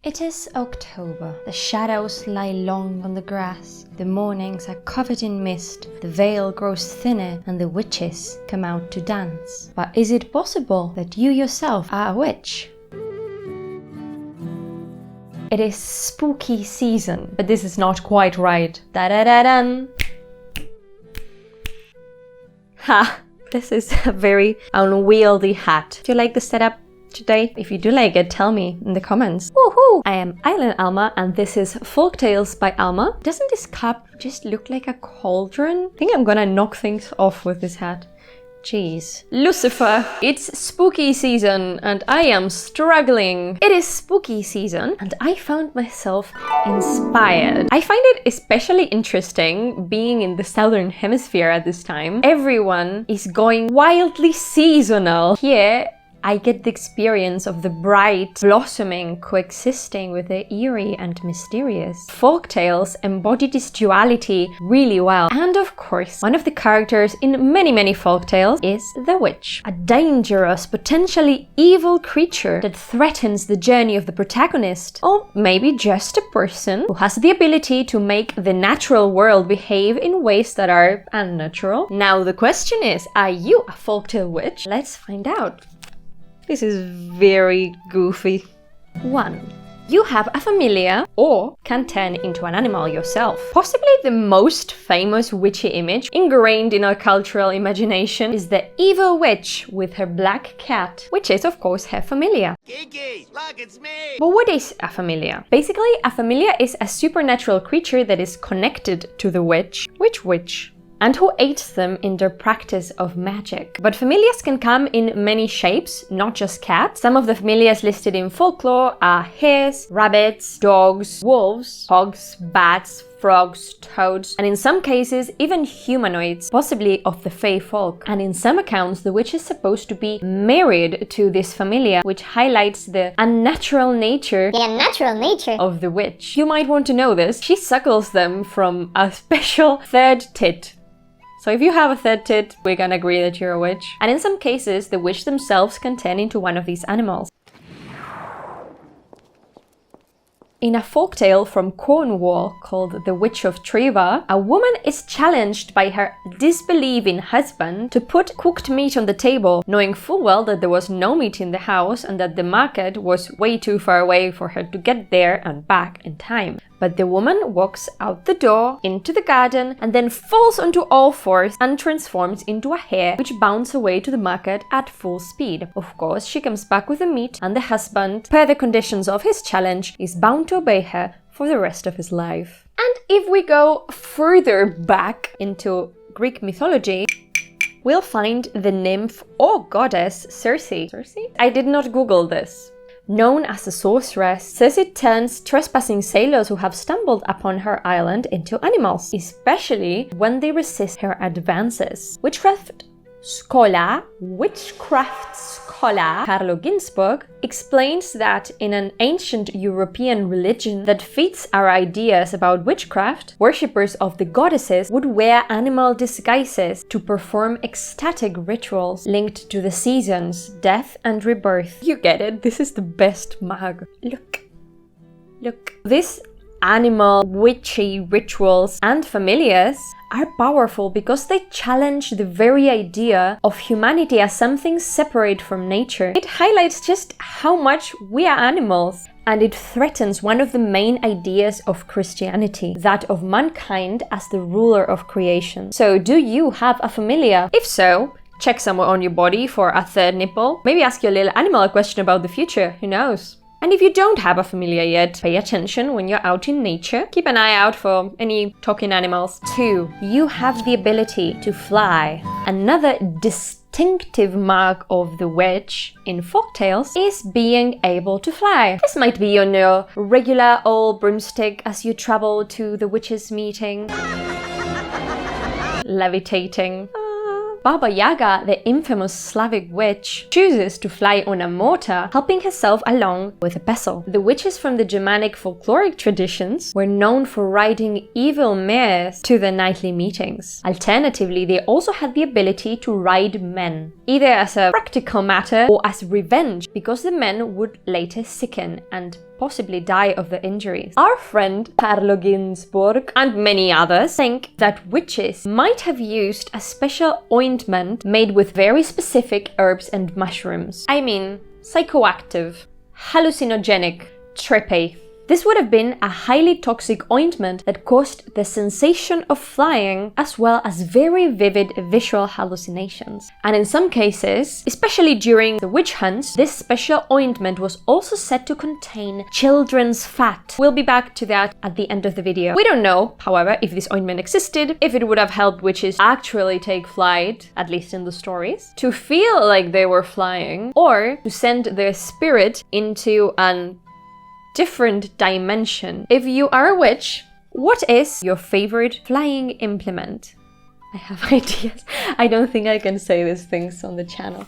It is October. The shadows lie long on the grass. The mornings are covered in mist. The veil grows thinner and the witches come out to dance. But is it possible that you yourself are a witch? It is spooky season, but this is not quite right. Da-da-da-dun! Ha! This is a very unwieldy hat. Do you like the setup today? If you do like it, tell me in the comments. Woohoo! I am Island Alma and this is Folktales by Alma. Doesn't this cup just look like a cauldron? I think I'm gonna knock things off with this hat. Jeez. Lucifer! It's spooky season and I am struggling. It is spooky season and I found myself inspired. I find it especially interesting being in the southern hemisphere at this time. Everyone is going wildly seasonal. Here, I get the experience of the bright, blossoming coexisting with the eerie and mysterious. Folktales embody this duality really well. And of course, one of the characters in many folktales is the witch. A dangerous, potentially evil creature that threatens the journey of the protagonist. Or maybe just a person who has the ability to make the natural world behave in ways that are unnatural. Now the question is, are you a folktale witch? Let's find out. This is very goofy. 1. You have a familiar or can turn into an animal yourself. Possibly the most famous witchy image ingrained in our cultural imagination is the evil witch with her black cat, which is of course her familiar. Kiki, look, it's me! But what is a familiar? Basically, a familiar is a supernatural creature that is connected to the witch. Which witch? And who aids them in their practice of magic. But familiars can come in many shapes, not just cats. Some of the familiars listed in folklore are hares, rabbits, dogs, wolves, hogs, bats, frogs, toads, and in some cases even humanoids, possibly of the fae folk. And in some accounts the witch is supposed to be married to this familiar, which highlights the unnatural nature of the witch. You might want to know this. She suckles them from a special third tit. So if you have a third tit, we can agree that you're a witch. And in some cases, the witch themselves can turn into one of these animals. In a folktale from Cornwall called The Witch of Treva, a woman is challenged by her disbelieving husband to put cooked meat on the table, knowing full well that there was no meat in the house and that the market was way too far away for her to get there and back in time. But the woman walks out the door, into the garden, and then falls onto all fours and transforms into a hare, which bounds away to the market at full speed. Of course, she comes back with the meat, and the husband, per the conditions of his challenge, is bound to obey her for the rest of his life. And if we go further back into Greek mythology, we'll find the nymph or goddess Circe. Circe? I did not Google this. Known as a sorceress, Circe turns trespassing sailors who have stumbled upon her island into animals, especially when they resist her advances. Witchcraft scholar Carlo Ginzburg explains that in an ancient European religion that fits our ideas about witchcraft, worshippers of the goddesses would wear animal disguises to perform ecstatic rituals linked to the seasons, death and rebirth. You get it? This is the best mug. Look. These animal witchy rituals and familiars are powerful because they challenge the very idea of humanity as something separate from nature. It highlights just how much we are animals, and it threatens one of the main ideas of Christianity, that of mankind as the ruler of creation. So, do you have a familiar? If so, check somewhere on your body for a third nipple. Maybe ask your little animal a question about the future, who knows? And if you don't have a familiar yet, pay attention when you're out in nature. Keep an eye out for any talking animals. 2. You have the ability to fly. Another distinctive mark of the witch in folktales is being able to fly. This might be on your regular old broomstick as you travel to the witches' meeting. Levitating. Baba Yaga, the infamous Slavic witch, chooses to fly on a mortar, helping herself along with a pestle. The witches from the Germanic folkloric traditions were known for riding evil mares to their nightly meetings. Alternatively, they also had the ability to ride men, either as a practical matter or as revenge, because the men would later sicken and possibly die of the injuries. Our friend Carlo Ginzburg and many others think that witches might have used a special ointment made with very specific herbs and mushrooms. I mean, psychoactive, hallucinogenic, trippy. This would have been a highly toxic ointment that caused the sensation of flying as well as very vivid visual hallucinations. And in some cases, especially during the witch hunts, this special ointment was also said to contain children's fat. We'll be back to that at the end of the video. We don't know, however, if this ointment existed, if it would have helped witches actually take flight, at least in the stories, to feel like they were flying, or to send their spirit into an different dimension. If you are a witch, what is your favorite flying implement? I have ideas. I don't think I can say these things on the channel.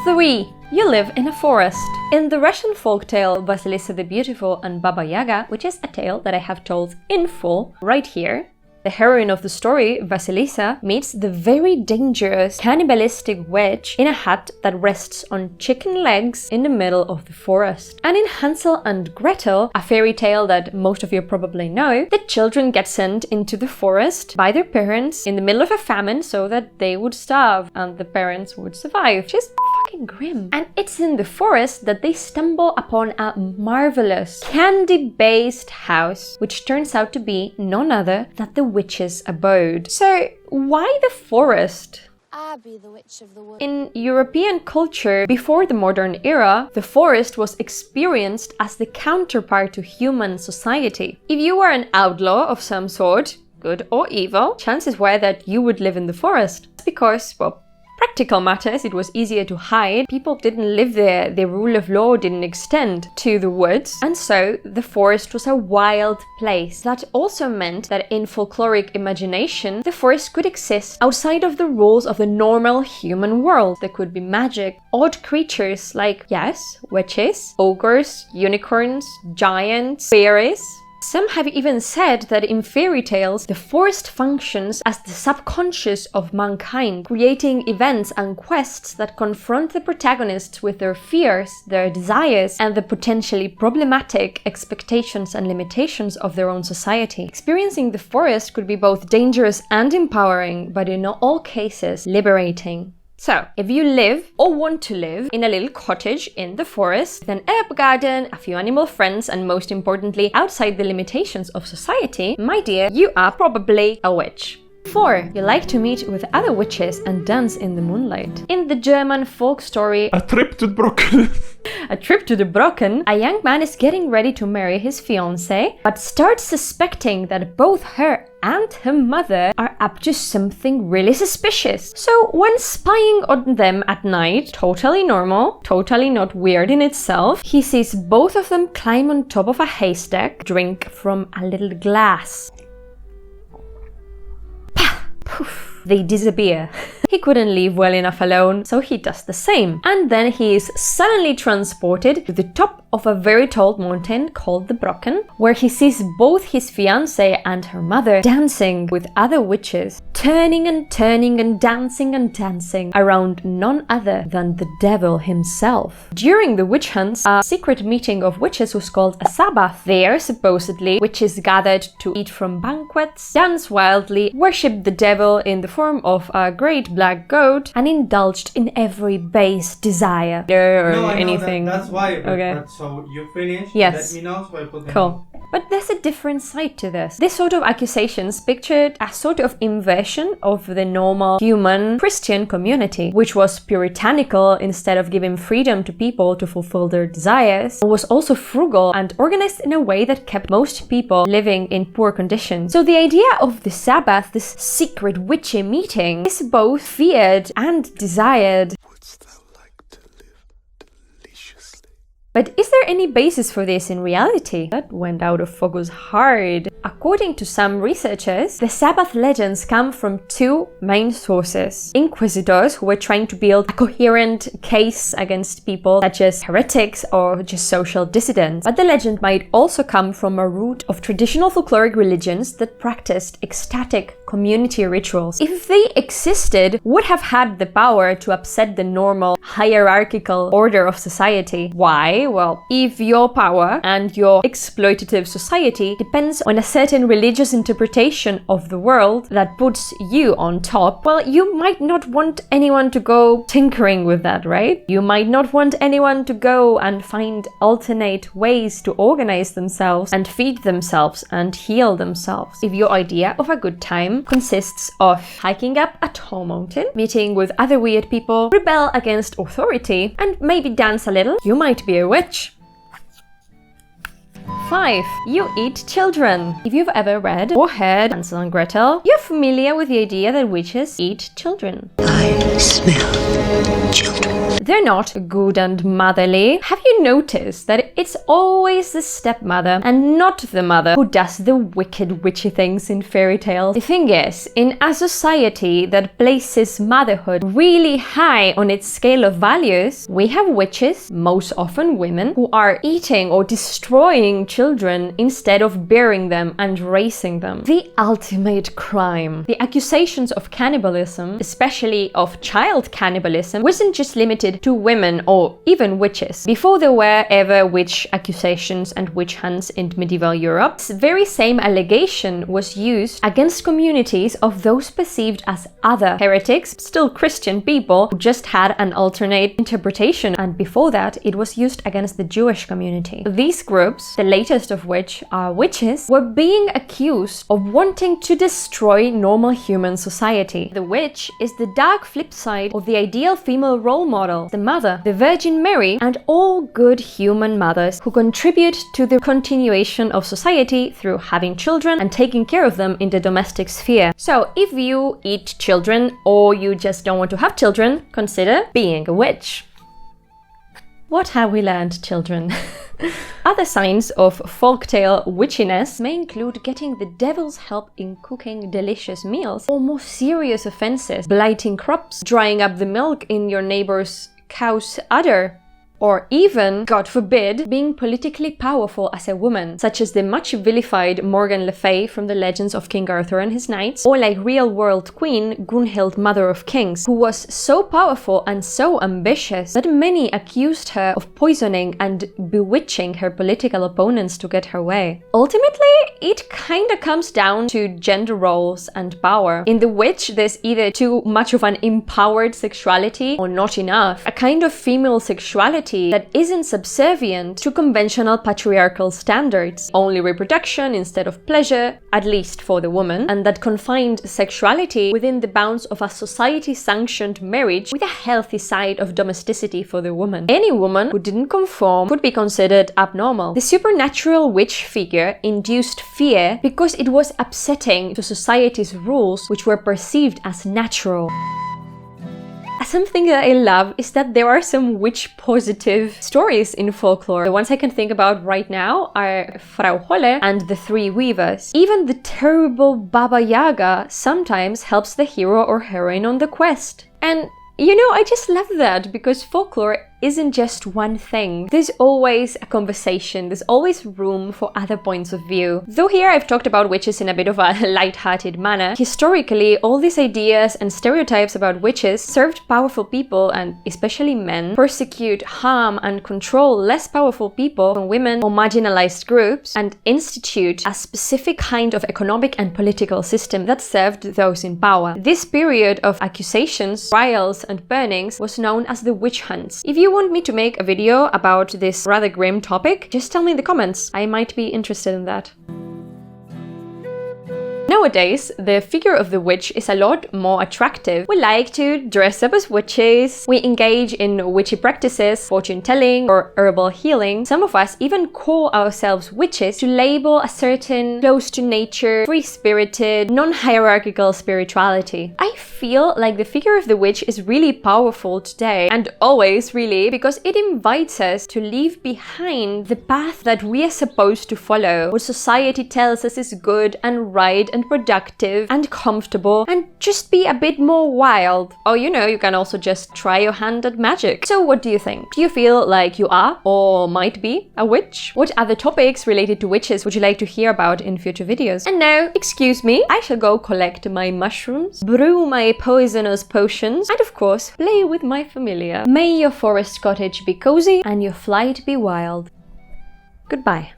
3. You live in a forest. In the Russian folktale Vasilisa the Beautiful and Baba Yaga, which is a tale that I have told in full right here, the heroine of the story, Vasilisa, meets the very dangerous cannibalistic witch in a hut that rests on chicken legs in the middle of the forest. And in Hansel and Gretel, a fairy tale that most of you probably know, the children get sent into the forest by their parents in the middle of a famine so that they would starve and the parents would survive. Just fucking grim. And it's in the forest that they stumble upon a marvelous candy-based house, which turns out to be none other than the witch's abode. So why the forest? I be the witch of the wood. In European culture, before the modern era, the forest was experienced as the counterpart to human society. If you were an outlaw of some sort, good or evil, chances were that you would live in the forest. Because, well, practical matters, it was easier to hide. People didn't live there, the rule of law didn't extend to the woods, and so the forest was a wild place. That also meant that in folkloric imagination, the forest could exist outside of the rules of the normal human world. There could be magic, odd creatures like, yes, witches, ogres, unicorns, giants, fairies. Some have even said that in fairy tales, the forest functions as the subconscious of mankind, creating events and quests that confront the protagonists with their fears, their desires, and the potentially problematic expectations and limitations of their own society. Experiencing the forest could be both dangerous and empowering, but in not all cases, liberating. So, if you live or want to live in a little cottage in the forest with an herb garden, a few animal friends, and most importantly, outside the limitations of society, my dear, you are probably a witch. 4. You like to meet with other witches and dance in the moonlight. In the German folk story A Trip to the Brocken. A Trip to the Brocken, a young man is getting ready to marry his fiancée, but starts suspecting that both her and her mother are up to something really suspicious. So when spying on them at night, totally normal, totally not weird in itself, he sees both of them climb on top of a haystack, drink from a little glass. Poof, they disappear. He couldn't leave well enough alone, so he does the same. And then he is suddenly transported to the top of a very tall mountain called the Brocken, where he sees both his fiancée and her mother dancing with other witches, turning and turning and dancing around none other than the devil himself. During the witch hunts, a secret meeting of witches was called a Sabbath. There, supposedly, witches gathered to eat from banquets, dance wildly, worship the devil in the form of a great black goat, and indulged in every base desire or No, I know anything. that's why. Okay. But so you finish. Yes. Let me know so I put them. Cool. But there's a different side to this. This sort of accusations pictured a sort of inversion of the normal human Christian community, which was puritanical instead of giving freedom to people to fulfill their desires, and was also frugal and organized in a way that kept most people living in poor conditions. So the idea of the Sabbath, this secret witchy meeting, is both feared and desired. Wouldst thou like to live deliciously? But is there any basis for this in reality? That went out of focus hard. According to some researchers, the Sabbath legends come from two main sources. Inquisitors who were trying to build a coherent case against people such as heretics or just social dissidents. But the legend might also come from a root of traditional folkloric religions that practiced ecstatic community rituals. If they existed, would have had the power to upset the normal hierarchical order of society. Why? why? Well, if your power and your exploitative society depends on a certain religious interpretation of the world that puts you on top, well, you might not want anyone to go tinkering with that, right? You might not want anyone to go and find alternate ways to organize themselves and feed themselves and heal themselves. If your idea of a good time consists of hiking up a tall mountain, meeting with other weird people, rebel against authority, and maybe dance a little, you might be a witch. 5. You eat children. If you've ever read or heard Hansel and Gretel, you're familiar with the idea that witches eat children. I smell children. They're not good and motherly. Have you noticed that it's always the stepmother and not the mother who does the wicked witchy things in fairy tales? The thing is, in a society that places motherhood really high on its scale of values, we have witches, most often women, who are eating or destroying children instead of bearing them and raising them. The ultimate crime. The accusations of cannibalism, especially of child cannibalism, wasn't just limited to women or even witches. Before there were ever witch accusations and witch hunts in medieval Europe, this very same allegation was used against communities of those perceived as other heretics, still Christian people who just had an alternate interpretation, and before that it was used against the Jewish community. These groups, the latest of which are witches, were being accused of wanting to destroy normal human society. The witch is the dark flip side of the ideal female role model, the mother, the Virgin Mary, and all good human mothers who contribute to the continuation of society through having children and taking care of them in the domestic sphere. So if you eat children or you just don't want to have children, consider being a witch. What have we learned, children? Other signs of folktale witchiness may include getting the devil's help in cooking delicious meals, or more serious offenses, blighting crops, drying up the milk in your neighbor's cow's udder, or even, God forbid, being politically powerful as a woman, such as the much vilified Morgan Le Fay from the legends of King Arthur and his knights, or like real-world queen Gunhild, Mother of Kings, who was so powerful and so ambitious that many accused her of poisoning and bewitching her political opponents to get her way. Ultimately, it kinda comes down to gender roles and power. In the witch, there's either too much of an empowered sexuality or not enough, a kind of female sexuality that isn't subservient to conventional patriarchal standards, only reproduction instead of pleasure, at least for the woman, and that confined sexuality within the bounds of a society-sanctioned marriage with a healthy side of domesticity for the woman. Any woman who didn't conform could be considered abnormal. The supernatural witch figure induced fear because it was upsetting to society's rules, which were perceived as natural. Something that I love is that there are some witch-positive stories in folklore. The ones I can think about right now are Frau Holle and the Three Weavers. Even the terrible Baba Yaga sometimes helps the hero or heroine on the quest. And you know, I just love that because folklore isn't just one thing. There's always a conversation, there's always room for other points of view. Though here I've talked about witches in a bit of a light-hearted manner, historically all these ideas and stereotypes about witches served powerful people, and especially men, persecute, harm and control less powerful people, women or marginalized groups, and institute a specific kind of economic and political system that served those in power. This period of accusations, trials and burnings was known as the witch hunts. If you want me to make a video about this rather grim topic, just tell me in the comments. I might be interested in that. Nowadays, the figure of the witch is a lot more attractive. We like to dress up as witches, we engage in witchy practices, fortune-telling or herbal healing. Some of us even call ourselves witches to label a certain close-to-nature, free-spirited, non-hierarchical spirituality. I feel like the figure of the witch is really powerful today, and always really, because it invites us to leave behind the path that we are supposed to follow, what society tells us is good and right and productive and comfortable and just be a bit more wild. Or you know, you can also just try your hand at magic. So what do you think? Do you feel like you are or might be a witch? What other topics related to witches would you like to hear about in future videos? And now, excuse me, I shall go collect my mushrooms, brew my poisonous potions, and of course, play with my familiar. May your forest cottage be cozy and your flight be wild. Goodbye.